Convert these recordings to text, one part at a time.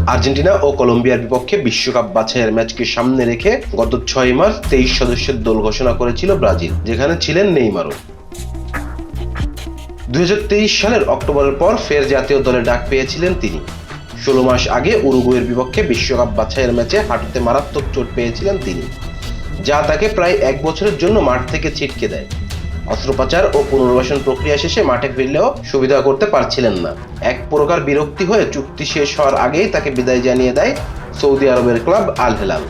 Argentina ও কলম্বিয়ার বিপক্ষে বিশ্বকাপ বাছাইয়ের ম্যাচকে সামনে রেখে গত 6 মার্চ 23 সদস্যের দল ঘোষণা করেছিল ব্রাজিল, যেখানে ছিলেন নেইমারও। 2023 সালের অক্টোবরের পর ফের জাতীয় দলে ডাক পেয়েছিলেন তিনি। 16 মাস আগে উরুগুয়ের বিপক্ষে বিশ্বকাপ বাছাইয়ের ম্যাচে হাঁটুতে মারাত্মক চোট পেয়েছিলেন তিনি, যা তাকে প্রায় 1 বছরের জন্য মাঠ থেকে ছিটকে দেয়। অস্ত্রোপচার ও পুনর্বাসন প্রক্রিয়া শেষে মাঠে ফিরলেও সুবিধা করতে পারছিলেন না। এক প্রকার বিরক্তি হয়ে চুক্তি শেষ হওয়ার আগেই তাকে বিদায় জানিয়ে দেয় সৌদি আরবের ক্লাব আল হেলাল।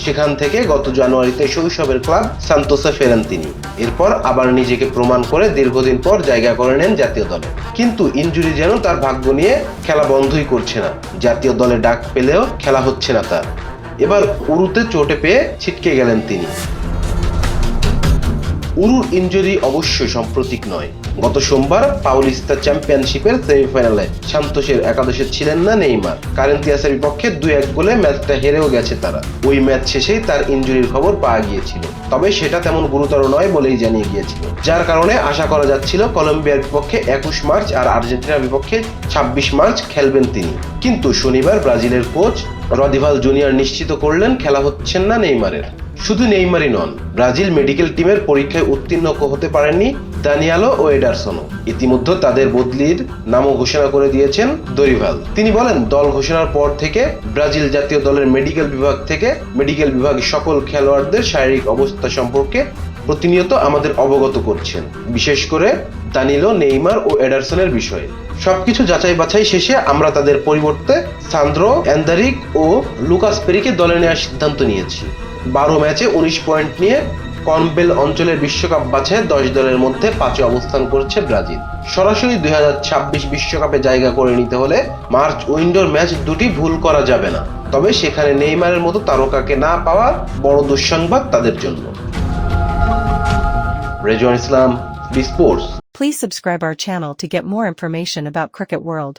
সেখান থেকে গত জানুয়ারিতে শৈশবের ক্লাব সান্তোসে ফেরেন তিনি। এরপর আবার নিজেকে প্রমাণ করে দীর্ঘদিন পর জায়গা করে নেন জাতীয় দলে। কিন্তু ইনজুরি যেন তার ভাগ্য নিয়ে খেলা বন্ধই করছে না। জাতীয় দলে ডাক পেলেও খেলা হচ্ছে না তার। এবার উরুতে চোটে পেয়ে ছিটকে গেলেন তিনি। উরুর ইনজুরি অবশ্য সাম্প্রতিক নয়। গত সোমবার পাউলিস্তা চ্যাম্পিয়নশিপের সেমিফাইনালে সান্তোসের একাদশে ছিলেন না নেইমার। কারেন্তিয়াসের বিপক্ষে 2-1 গোলে ম্যাচটা হেরেও গেছে তারা। ওই ম্যাচ শেষেই তার ইনজুরির খবর পাওয়া গিয়েছিল, তবে সেটা তেমন গুরুতর নয় বলেই জানিয়ে গিয়েছিল, যার কারণে আশা করা যাচ্ছিল কলম্বিয়ার বিপক্ষে 21 মার্চ আর আর্জেন্টিনার বিপক্ষে 26 মার্চ খেলবেন তিনি। কিন্তু শনিবার ব্রাজিলের কোচ রদিভাল জুনিয়র নিশ্চিত করলেন খেলা হচ্ছেন না নেইমারের। শুধু নেইমারই নন, ব্রাজিল মেডিকেল টিমের পরীক্ষায় উত্তীর্ণ হতে পারেননি দানিয়েলো ও এডারসনও। ইতিমধ্যে তাদের বদলির নামও ঘোষণা করে দিয়েছেন দরিভাল। তিনি বলেন, দল ঘোষণার পর থেকে ব্রাজিল জাতীয় দলের মেডিকেল বিভাগ সকল খেলোয়াড়দের শারীরিক অবস্থা সম্পর্কে প্রতিনিয়ত আমাদের অবগত করছেন, বিশেষ করে দানিলো, নেইমার ও এডারসনের বিষয়ে। সবকিছু যাচাই বাছাই শেষে আমরা তাদের পরিবর্তে সান্দ্রো এন্দারিক ও লুকাস পেরিকে দলে নেওয়ার সিদ্ধান্ত নিয়েছি। 12 ম্যাচে 19 পয়েন্ট নিয়ে কনবেল অঞ্চলের বিশ্বকাপ বাছাইয়ে 10 দলের মধ্যে 5-এ অবস্থান করছে ব্রাজিল। সরাসরি 2026 বিশ্বকাপে জায়গা করে নিতে হলে মার্চ উইন্ডোর ম্যাচ দুটি ভুল করা যাবে না। তবে সেখানে নেইমারের মতো তারকাকে না পাওয়া বড় দুঃসংবাদ তাদের জন্য। Rezwan Islam, B sports. Please subscribe our channel to get more information about Cricket World.